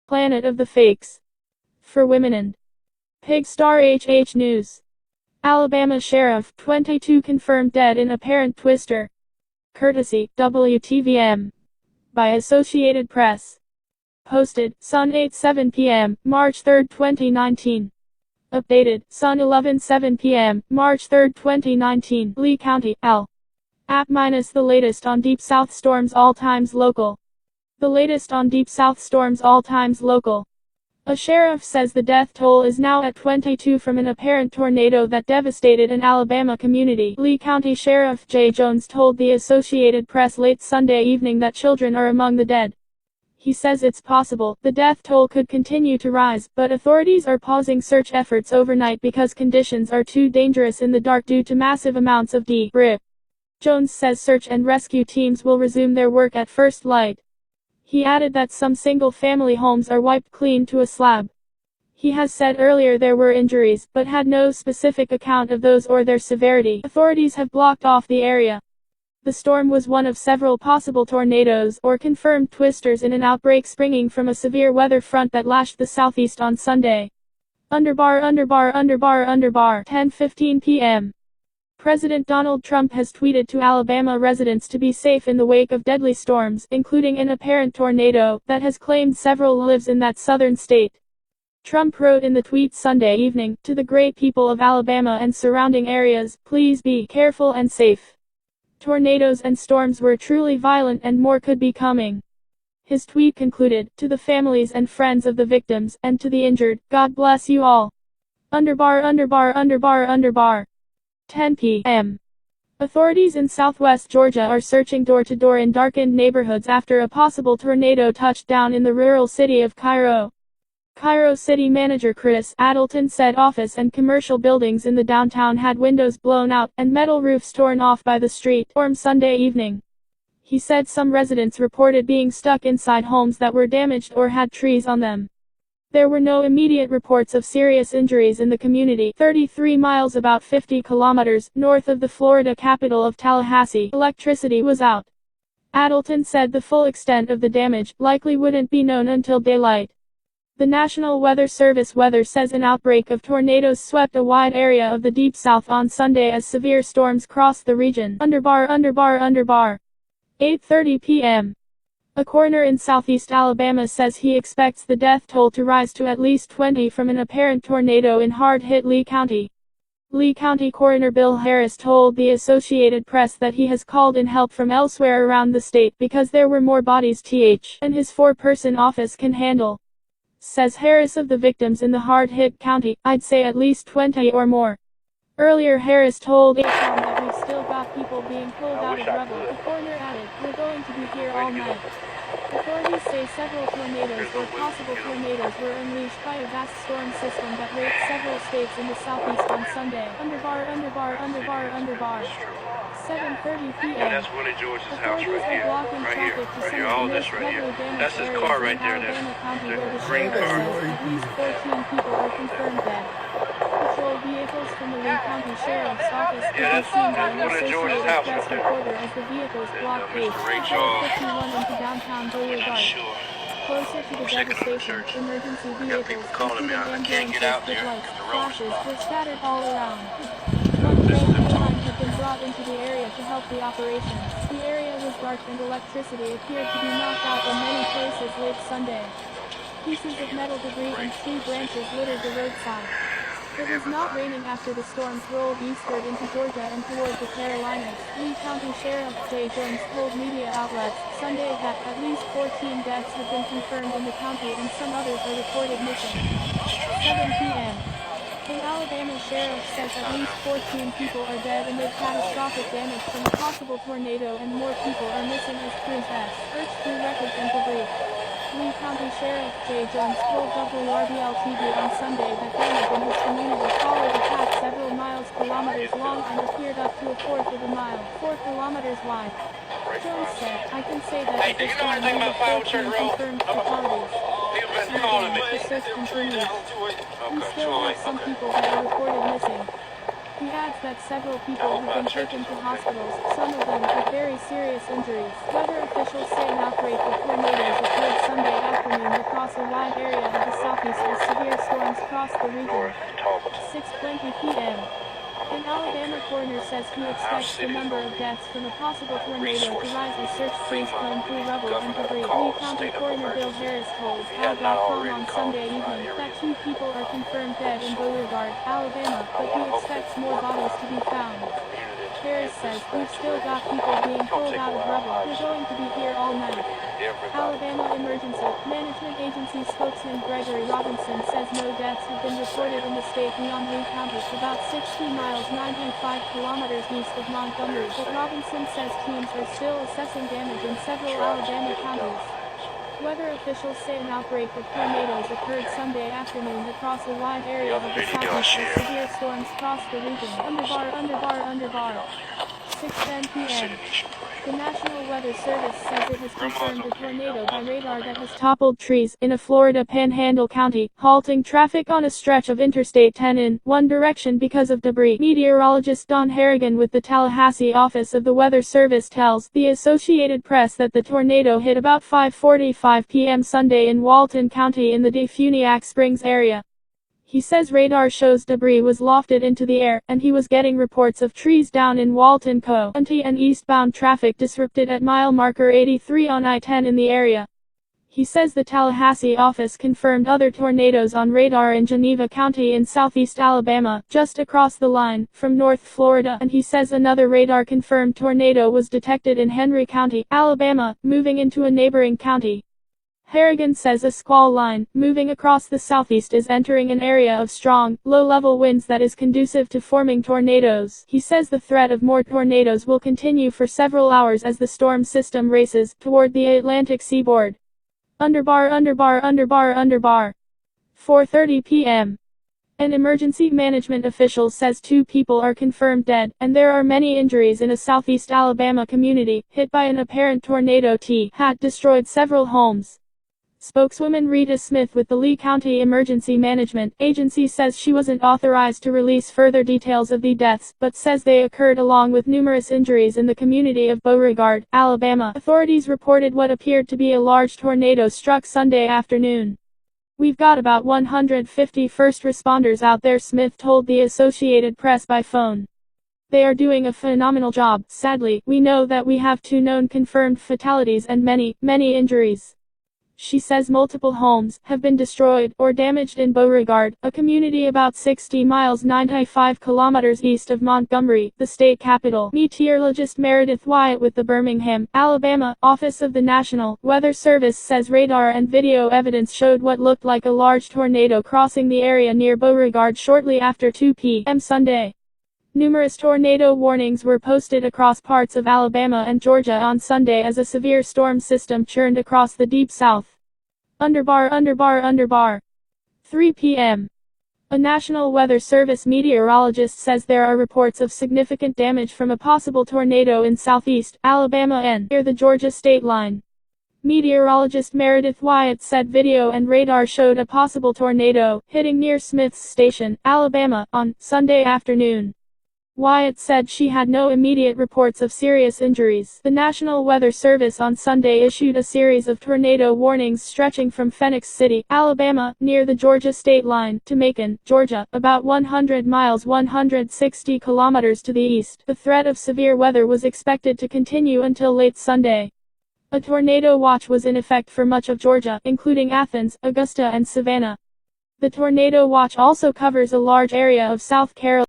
Planet of the Fakes. For Women and Pigstar HH News. Alabama Sheriff, 22 confirmed dead in apparent twister. Courtesy, WTVM. By Associated Press. Posted, Sun 8:07 p.m., March 3, 2019. Updated, Sun 11:07 p.m., March 3, 2019. Lee County, Al. App minus the latest on Deep South storms all times local. The latest on Deep South storms all times local. A sheriff says the death toll is now at 22 from an apparent tornado that devastated an Alabama community. Lee County Sheriff Jay Jones told the Associated Press late Sunday evening that children are among the dead. He says it's possible the death toll could continue to rise, but authorities are pausing search efforts overnight because conditions are too dangerous in the dark due to massive amounts of debris. Jones says search and rescue teams will resume their work at first light. He added that some single-family homes are wiped clean to a slab. He has said earlier there were injuries, but had no specific account of those or their severity. Authorities have blocked off the area. The storm was one of several possible tornadoes or confirmed twisters in an outbreak springing from a severe weather front that lashed the southeast on Sunday. 10:15 p.m. President Donald Trump has tweeted to Alabama residents to be safe in the wake of deadly storms, including an apparent tornado that has claimed several lives in that southern state. Trump wrote in the tweet Sunday evening, "To the great people of Alabama and surrounding areas, please be careful and safe. Tornadoes and storms were truly violent and more could be coming." His tweet concluded, "To the families and friends of the victims, and to the injured, God bless you all." 10 p.m. Authorities in southwest Georgia are searching door-to-door in darkened neighborhoods after a possible tornado touched down in the rural city of Cairo. Cairo City Manager Chris Adelton said office and commercial buildings in the downtown had windows blown out and metal roofs torn off by the storm Sunday evening. He said some residents reported being stuck inside homes that were damaged or had trees on them. There were no immediate reports of serious injuries in the community, 33 miles about 50 kilometers north of the Florida capital of Tallahassee. Electricity was out. Adelton said the full extent of the damage likely wouldn't be known until daylight. The National Weather Service weather says an outbreak of tornadoes swept a wide area of the Deep South on Sunday as severe storms crossed the region. 8:30 p.m. A coroner in southeast Alabama says he expects the death toll to rise to at least 20 from an apparent tornado in hard-hit Lee County. Lee County Coroner Bill Harris told the Associated Press that he has called in help from elsewhere around the state because there were more bodies than his 4-person office can handle. Says Harris, of the victims in the hard-hit county, I'd say at least 20 or more. Earlier Harris told AFM that we've still got people being pulled out of rubble. The coroner added, "We're going to be here all night." Authorities say several tornadoes or possible tornadoes were unleashed by a vast storm system that raked several states in the southeast on Sunday. 7:30 p.m. That's Willie George's house right here. Right here, all this right here. That's his car right there. That's the green car. At least 14 people are confirmed dead. Patrol vehicles from the Lee County Sheriff's Office could be seen by an Associated Press reporter as the vehicles blocked 51 into downtown Boulevard. Closer to the devastation, emergency vehicles, including ambulances with lights, flashes, were scattered all around. One train had been brought into the area to help the operation. The area was dark and electricity appeared to be knocked out in many places late Sunday. Pieces of metal debris and tree branches littered the roadside. It was not raining after the storms rolled eastward into Georgia and toward the Carolinas. Lee County Sheriff Jay Jones told media outlets Sunday that at least 14 deaths have been confirmed in the county and some others are reported missing. 7 p.m. An Alabama sheriff says at least 14 people are dead amid catastrophic damage from a possible tornado and more people are missing as crews search through wreckage and debris. Lee County Sheriff Jay Jones told WRBL-TV on Sunday that damage in his community followed a path several kilometers long and appeared up to a fourth of a mile, 4 kilometers wide. Jones said, "I can say that at this time we have 14 confirmed fatalities. The search continues. We still have some people that are reported missing." He adds that several people have been taken to hospitals, some of them with very serious injuries. Weather officials say an outbreak of tornadoes occurred Sunday afternoon across a wide area of the southeast as severe storms crossed the region. 6:20 p.m. An Alabama coroner says he expects the number of deaths from a possible tornado to rise as search crews comb through rubble and debris. Lee County Coroner Bill Harris told Al.com on Sunday evening that 2 people are confirmed dead in Beauregard, Alabama, but he expects more bodies to be found. Harris says, "We've still got people being pulled out of rubble. They're going to be here all night." Alabama Emergency Management Agency spokesman Gregory Robinson says no deaths have been reported in the state beyond Lee County, about 60 miles 95 kilometers east of Montgomery, but Robinson says teams are still assessing damage in several Alabama counties. Weather officials say an outbreak of tornadoes occurred Sunday afternoon across a wide area of the southeast as severe storms crossed the region. Underbar. 6:10 p.m. The National Weather Service says it has confirmed a tornado by radar that has toppled trees in a Florida Panhandle county, halting traffic on a stretch of Interstate 10 in one direction because of debris. Meteorologist Don Harrigan with the Tallahassee office of the Weather Service tells the Associated Press that the tornado hit about 5:45 p.m. Sunday in Walton County in the Defuniak Springs area. He says radar shows debris was lofted into the air, and he was getting reports of trees down in Walton County and eastbound traffic disrupted at mile marker 83 on I-10 in the area. He says the Tallahassee office confirmed other tornadoes on radar in Geneva County in southeast Alabama, just across the line from North Florida, and he says another radar-confirmed tornado was detected in Henry County, Alabama, moving into a neighboring county. Harrigan says a squall line, moving across the southeast, is entering an area of strong, low-level winds that is conducive to forming tornadoes. He says the threat of more tornadoes will continue for several hours as the storm system races toward the Atlantic seaboard. Underbar. 4:30 p.m. An emergency management official says 2 people are confirmed dead, and there are many injuries in a southeast Alabama community, hit by an apparent tornado had destroyed several homes. Spokeswoman Rita Smith with the Lee County Emergency Management Agency says she wasn't authorized to release further details of the deaths, but says they occurred along with numerous injuries in the community of Beauregard, Alabama. Authorities reported what appeared to be a large tornado struck Sunday afternoon. "We've got about 150 first responders out there," Smith told the Associated Press by phone. "They are doing a phenomenal job. Sadly, we know that we have 2 known confirmed fatalities and many injuries." She says multiple homes have been destroyed or damaged in Beauregard, a community about 60 miles 95 kilometers east of Montgomery, the state capital. Meteorologist Meredith Wyatt with the Birmingham, Alabama, office of the National Weather Service says radar and video evidence showed what looked like a large tornado crossing the area near Beauregard shortly after 2 p.m. Sunday. Numerous tornado warnings were posted across parts of Alabama and Georgia on Sunday as a severe storm system churned across the deep south. Underbar. 3 p.m. A National Weather Service meteorologist says there are reports of significant damage from a possible tornado in southeast Alabama and near the Georgia state line. Meteorologist Meredith Wyatt said video and radar showed a possible tornado hitting near Smith's Station, Alabama, on Sunday afternoon. Wyatt said she had no immediate reports of serious injuries. The National Weather Service on Sunday issued a series of tornado warnings stretching from Phoenix City, Alabama, near the Georgia state line, to Macon, Georgia, about 100 miles 160 kilometers to the east. The threat of severe weather was expected to continue until late Sunday. A tornado watch was in effect for much of Georgia, including Athens, Augusta and Savannah. The tornado watch also covers a large area of South Carolina.